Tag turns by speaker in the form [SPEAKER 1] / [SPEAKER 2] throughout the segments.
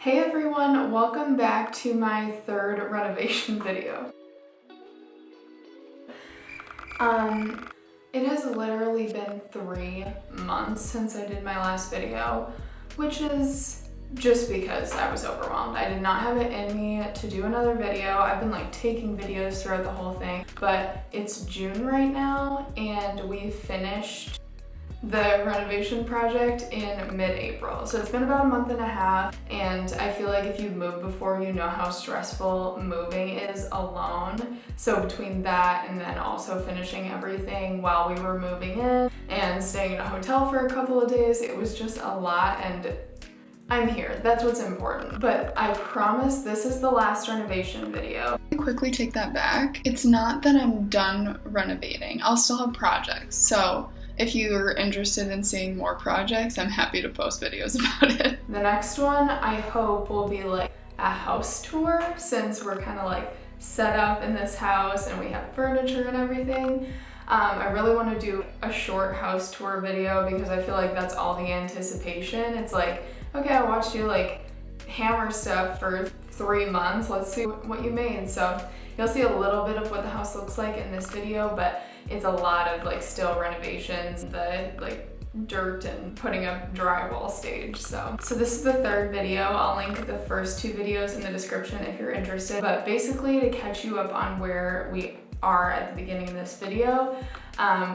[SPEAKER 1] Hey everyone, welcome back to my third renovation video. It has literally been 3 months since I did my last video, which is just because I was overwhelmed. I did not have it in me to do another video. I've been like taking videos throughout the whole thing, but it's June right now and we finished the renovation project in mid-April. So it's been about a month and a half, and I feel like if you've moved before, you know how stressful moving is alone. So between that and then also finishing everything while we were moving in and staying in a hotel for a couple of days, it was just a lot, and I'm here. That's what's important. But I promise this is the last renovation video.
[SPEAKER 2] Quickly take that back. It's not that I'm done renovating. I'll still have projects. So if you're interested in seeing more projects, I'm happy to post videos about it.
[SPEAKER 1] The next one I hope will be like a house tour, since we're kind of like set up in this house and we have furniture and everything. I really want to do a short house tour video because I feel like that's all the anticipation. It's like, okay, I watched you like hammer stuff for 3 months, let's see what you made. So you'll see a little bit of what the house looks like in this video, but it's a lot of like still renovations, the like dirt and putting up drywall stage. So this is the third video. I'll link the first 2 videos in the description if you're interested. But basically, to catch you up on where we are at the beginning of this video,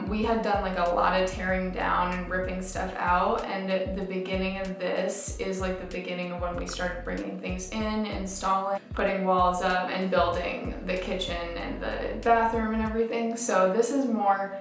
[SPEAKER 1] we had done like a lot of tearing down and ripping stuff out, and the beginning of this is like the beginning of when we started bringing things in, installing, putting walls up, and building the kitchen and the bathroom and everything. So this is more,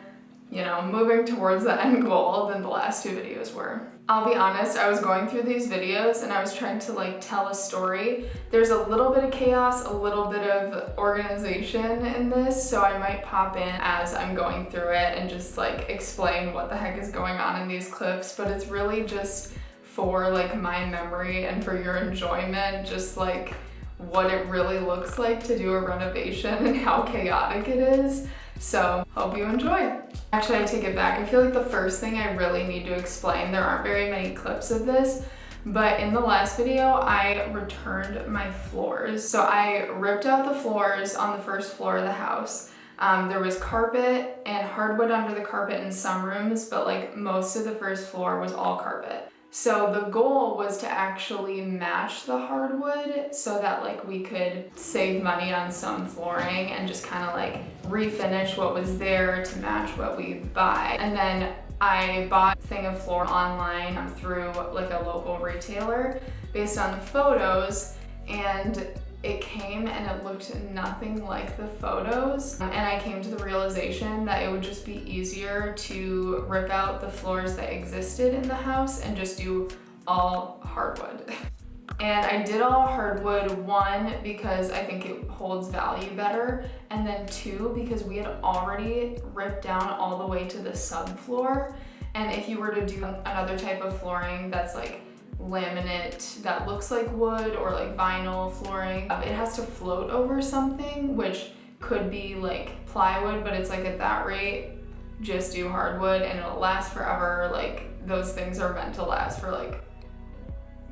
[SPEAKER 1] you know, moving towards the end goal than the last 2 videos were. I'll be honest, I was going through these videos and I was trying to like tell a story. There's a little bit of chaos, a little bit of organization in this, so I might pop in as I'm going through it and just like explain what the heck is going on in these clips, but it's really just for like my memory and for your enjoyment, just like what it really looks like to do a renovation and how chaotic it is. So hope you enjoy. Actually, I take it back. I feel like the first thing I really need to explain, there aren't very many clips of this, but in the last video, I returned my floors. So I ripped out the floors on the first floor of the house. There was carpet and hardwood under the carpet in some rooms, but like most of the first floor was all carpet. So the goal was to actually match the hardwood so that like we could save money on some flooring and just kind of like refinish what was there to match what we buy. And then I bought a thing of floor online through like a local retailer based on the photos, and it came and it looked nothing like the photos, and I came to the realization that it would just be easier to rip out the floors that existed in the house and just do all hardwood. And I did all hardwood, 1, because I think it holds value better, and then 2, because we had already ripped down all the way to the subfloor, and if you were to do another type of flooring that's like laminate that looks like wood or like vinyl flooring, it has to float over something, which could be like plywood, but it's like at that rate, just do hardwood and it'll last forever. Like those things are meant to last for like,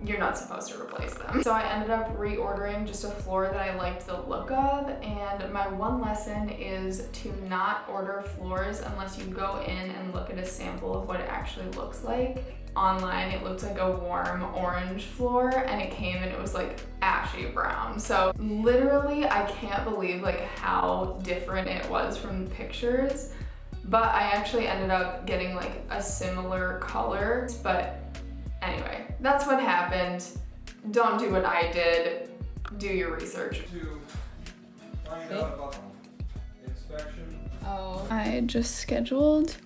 [SPEAKER 1] you're not supposed to replace them. So I ended up reordering just a floor that I liked the look of, and my one lesson is to not order floors unless you go in and look at a sample of what it actually looks like. Online it looked like a warm orange floor, and it came and it was like ashy brown. So literally I can't believe like how different it was from the pictures, but I actually ended up getting like a similar color. But anyway, that's what happened. Don't do what I did. Do your research.
[SPEAKER 3] To find out about the inspection.
[SPEAKER 2] I just scheduled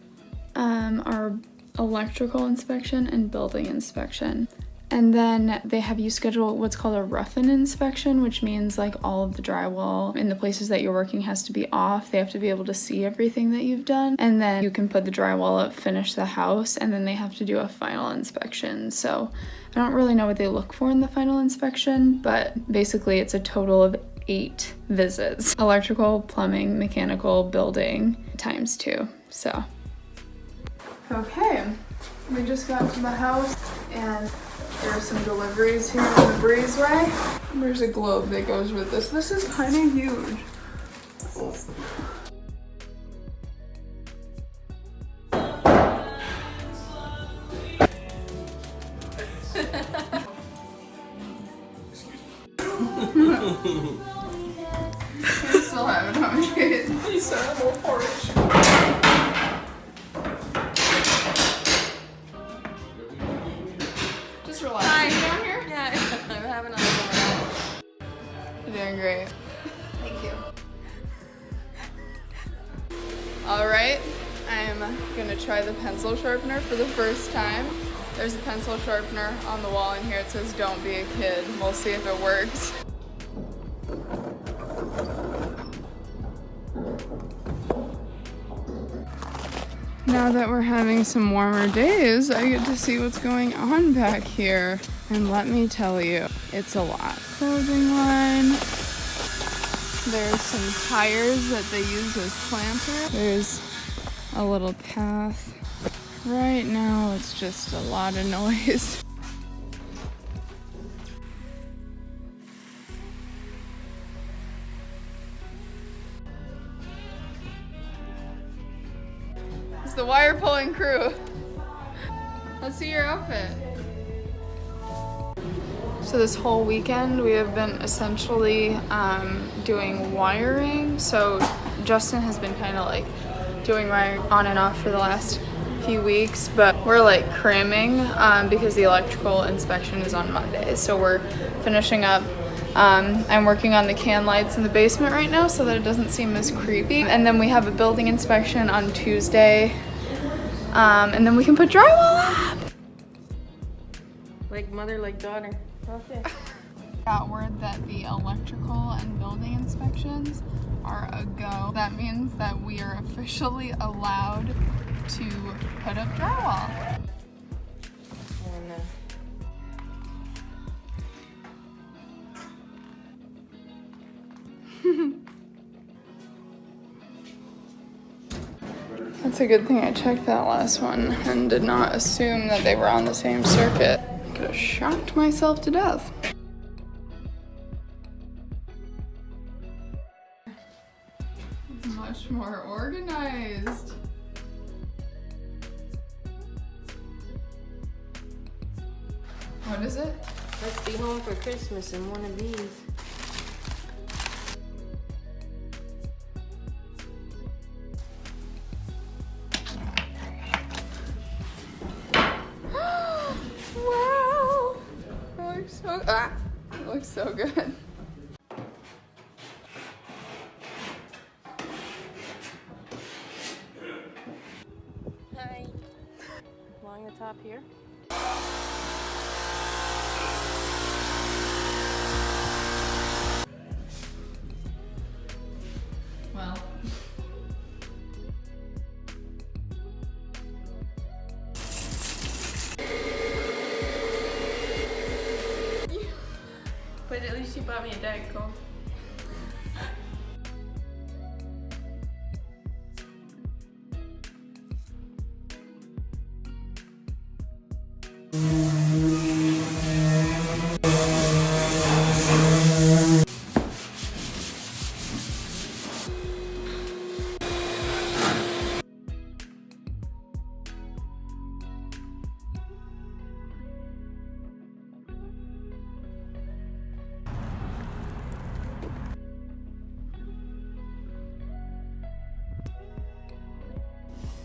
[SPEAKER 2] our electrical inspection and building inspection. And then they have you schedule what's called a rough-in inspection, which means like all of the drywall in the places that you're working has to be off. They have to be able to see everything that you've done. And then you can put the drywall up, finish the house, and then they have to do a final inspection. So I don't really know what they look for in the final inspection, but basically it's a total of 8 visits. Electrical, plumbing, mechanical, building, times 2. So.
[SPEAKER 1] Okay.
[SPEAKER 2] We just got to the house and there are some deliveries here in the breezeway. There's a globe that goes with this. This is kind of huge. I still have it on my kids. Please, more porridge. Just relax. Hi. Are you down here?
[SPEAKER 4] Yeah, I'm having a little.
[SPEAKER 2] You're doing great.
[SPEAKER 1] Thank you.
[SPEAKER 2] All right, I'm gonna try the pencil sharpener for the first time. There's a pencil sharpener on the wall in here. It says, "Don't be a kid." We'll see if it works. Now that we're having some warmer days, I get to see what's going on back here. And let me tell you, it's a lot. Clothing line. There's some tires that they use as planters. There's a little path. Right now, it's just a lot of noise. It's the wire pulling crew. Let's see your outfit. So this whole weekend we have been essentially doing wiring. So Justin has been kind of like doing wiring on and off for the last few weeks, but we're like cramming because the electrical inspection is on Monday. So we're finishing up. I'm working on the can lights in the basement right now so that it doesn't seem as creepy. And then we have a building inspection on Tuesday. And then we can put drywall up.
[SPEAKER 4] Like mother, like daughter. Okay.
[SPEAKER 2] Got word that the electrical and building inspections are a go. That means that we are officially allowed to put up drywall. That's a good thing I checked that last one and did not assume that they were on the same circuit. I could have shocked myself to death. It's much more organized. What is it?
[SPEAKER 4] Let's be home for Christmas in one of these.
[SPEAKER 2] Wow! It looks so good.
[SPEAKER 4] Hi. Along the top here.
[SPEAKER 2] Well.
[SPEAKER 4] But at least you bought me a Diet Coke.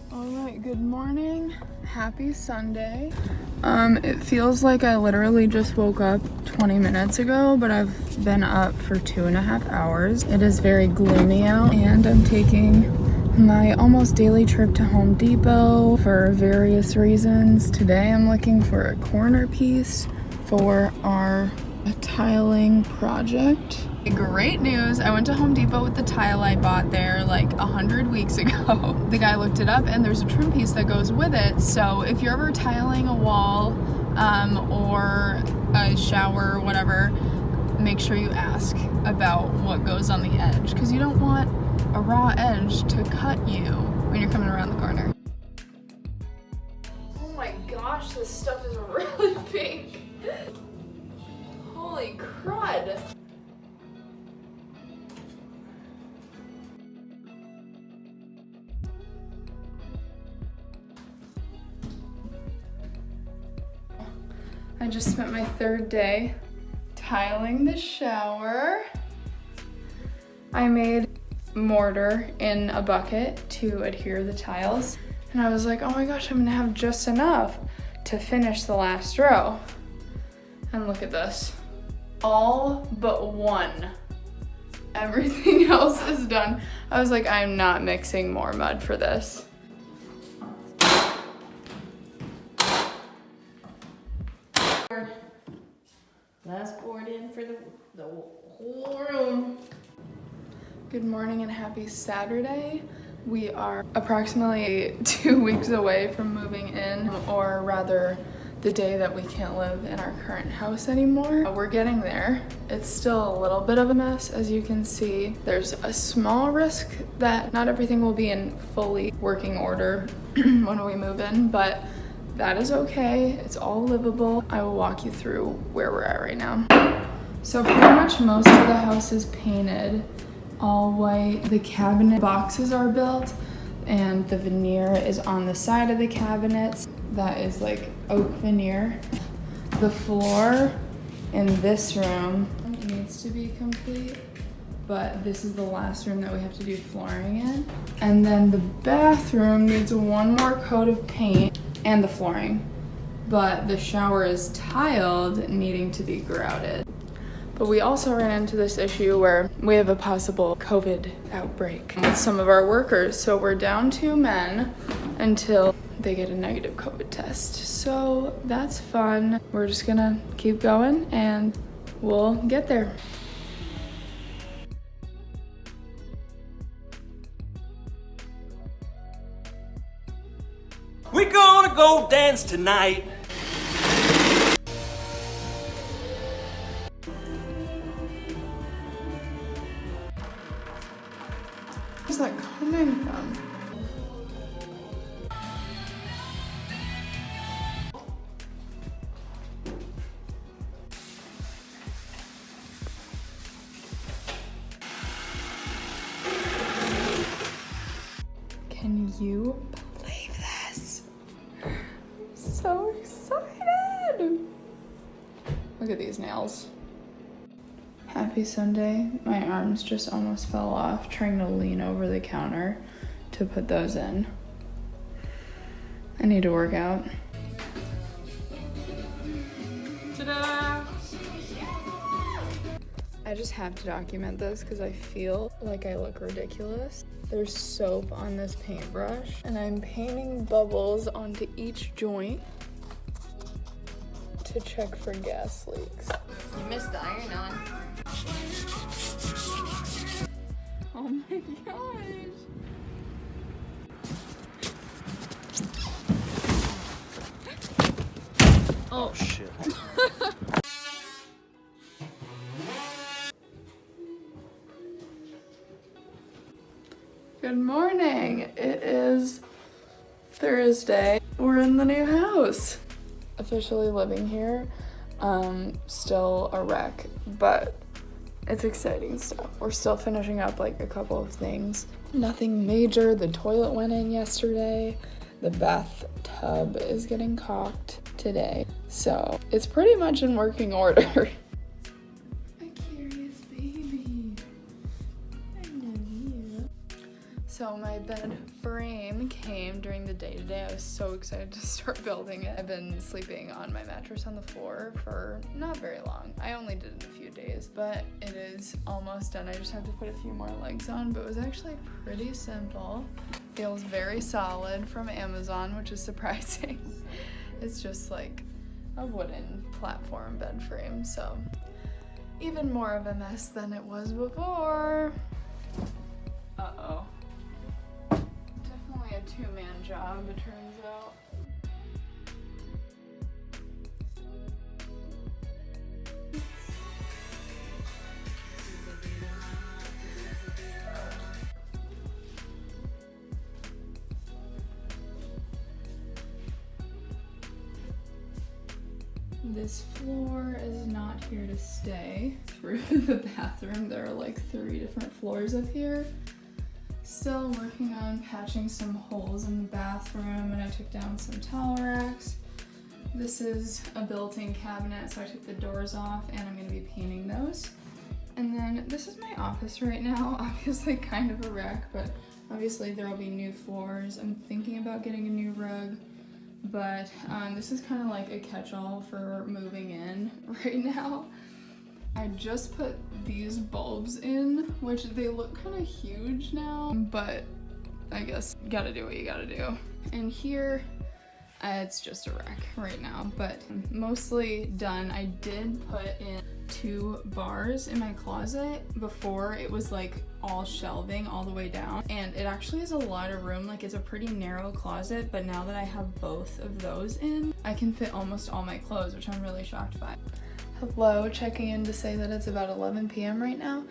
[SPEAKER 2] All right, good morning. Happy Sunday. It feels like I literally just woke up 20 minutes ago, but I've been up for 2.5 hours. It is very gloomy out, and I'm taking my almost daily trip to Home Depot for various reasons. Today I'm looking for a corner piece for our tiling project. Great news, I went to Home Depot with the tile I bought there like 100 weeks ago. The guy looked it up and there's a trim piece that goes with it. So if you're ever tiling a wall or a shower or whatever, make sure you ask about what goes on the edge, because you don't want a raw edge to cut you when you're coming around the corner. Oh my god. gosh, this stuff is really pink. Holy crud. I just spent my third day tiling the shower. I made mortar in a bucket to adhere the tiles. And I was like, oh my gosh, I'm gonna have just enough to finish the last row. And look at this. All but one. Everything else is done. I was like, I'm not mixing more mud for this.
[SPEAKER 4] Last board in for the whole room.
[SPEAKER 2] Good morning and happy Saturday. We are approximately 2 weeks away from moving in, or rather the day that we can't live in our current house anymore. We're getting there. It's still a little bit of a mess, as you can see. There's a small risk that not everything will be in fully working order when we move in, but that is okay. It's all livable. I will walk you through where we're at right now. So pretty much most of the house is painted all white. The cabinet boxes are built and the veneer is on the side of the cabinets. That is like oak veneer. The floor in this room needs to be complete, but this is the last room that we have to do flooring in. And then the bathroom needs one more coat of paint and the flooring, but the shower is tiled, needing to be grouted. But we also ran into this issue where we have a possible COVID outbreak with some of our workers. So we're down 2 men until they get a negative COVID test. So that's fun. We're just gonna keep going and we'll get there.
[SPEAKER 5] We're gonna go dance tonight.
[SPEAKER 2] Where's that coming from? Can you believe this? I'm so excited. Look at these nails. Happy Sunday. My arms just almost fell off trying to lean over the counter to put those in. I need to work out.
[SPEAKER 4] Ta-da!
[SPEAKER 2] I just have to document this because I feel like I look ridiculous. There's soap on this paintbrush and I'm painting bubbles onto each joint to check for gas leaks.
[SPEAKER 4] You missed the iron on.
[SPEAKER 2] Oh my gosh.
[SPEAKER 5] Oh shit.
[SPEAKER 2] Good morning. It is Thursday. We're in the new house. Officially living here. Still a wreck, but it's exciting stuff. We're still finishing up like a couple of things. Nothing major. The toilet went in yesterday. The bathtub is getting caulked today. So it's pretty much in working order. My curious baby. I love you. So my bed frame came during the day today. I was so excited to start building it. I've been sleeping on my mattress on the floor for not very long. I only did it a few days, but it is almost done. I just have to put a few more legs on, but it was actually pretty simple. Feels very solid from Amazon, which is surprising. It's just like a wooden platform bed frame, so even more of a mess than it was before. Uh-oh. Definitely a 2-man job, it turns out. this floor is not here to stay. Through the bathroom, there are like 3 different floors up here. Still working on patching some holes in the bathroom, and I took down some towel racks. This is a built-in cabinet, so I took the doors off and I'm gonna be painting those. And then this is my office right now. Obviously kind of a wreck, but obviously there will be new floors. I'm thinking about getting a new rug, but this is kind of like a catch-all for moving in right now. I just put these bulbs in, which they look kind of huge now, but I guess you gotta do what you gotta do. And here, it's just a wreck right now, but mostly done. I did put in 2 bars in my closet. Before it was like all shelving all the way down, and it actually has a lot of room. Like, it's a pretty narrow closet, but now that I have both of those in, I can fit almost all my clothes, which I'm really shocked by. Hello, checking in to say that it's about 11 p.m. right now,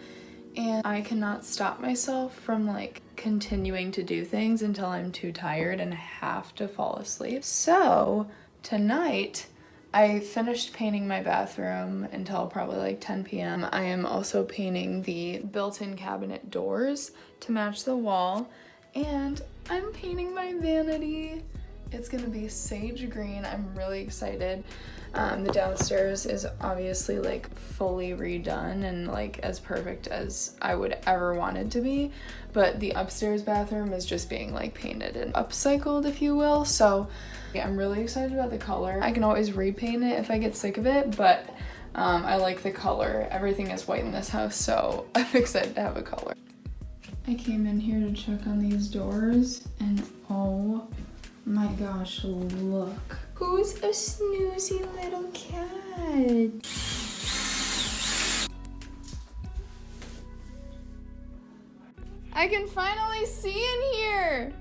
[SPEAKER 2] and I cannot stop myself from like continuing to do things until I'm too tired and have to fall asleep. So tonight I finished painting my bathroom until probably like 10 p.m. I am also painting the built-in cabinet doors to match the wall, and I'm painting my vanity. It's gonna be sage green. I'm really excited. The downstairs is obviously like fully redone and like as perfect as I would ever want it to be, but the upstairs bathroom is just being like painted and upcycled, if you will. So yeah, I'm really excited about the color. I can always repaint it if I get sick of it, but I like the color. Everything is white in this house, so I'm excited to have a color. I came in here to check on these doors, and oh my gosh, look. Who's a snoozy little cat? I can finally see in here!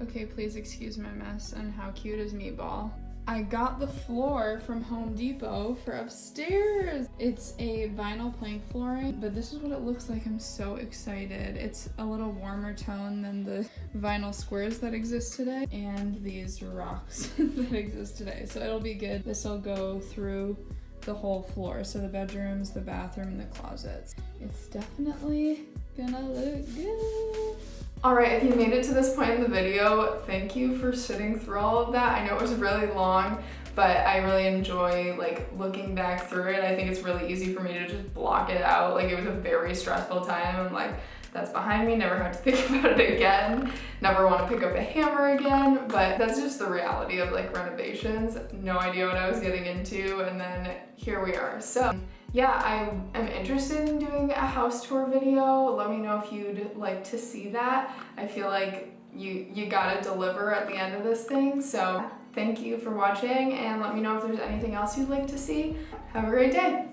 [SPEAKER 2] Okay, please excuse my mess, and how cute is Meatball? I got the floor from Home Depot for upstairs. It's a vinyl plank flooring, but this is what it looks like. I'm so excited. It's a little warmer tone than the vinyl squares that exist today and these rocks that exist today. So it'll be good. This will go through the whole floor. So the bedrooms, the bathroom, and the closets. It's definitely gonna look good.
[SPEAKER 1] Alright, if you made it to this point in the video, thank you for sitting through all of that. I know it was really long, but I really enjoy like looking back through it. I think it's really easy for me to just block it out. Like, it was a very stressful time. I'm like, that's behind me, never have to think about it again, never want to pick up a hammer again, but that's just the reality of like renovations. No idea what I was getting into, and then here we are. So yeah, I am interested in doing a house tour video. Let me know if you'd like to see that. I feel like you gotta deliver at the end of this thing. So thank you for watching, and let me know if there's anything else you'd like to see. Have a great day.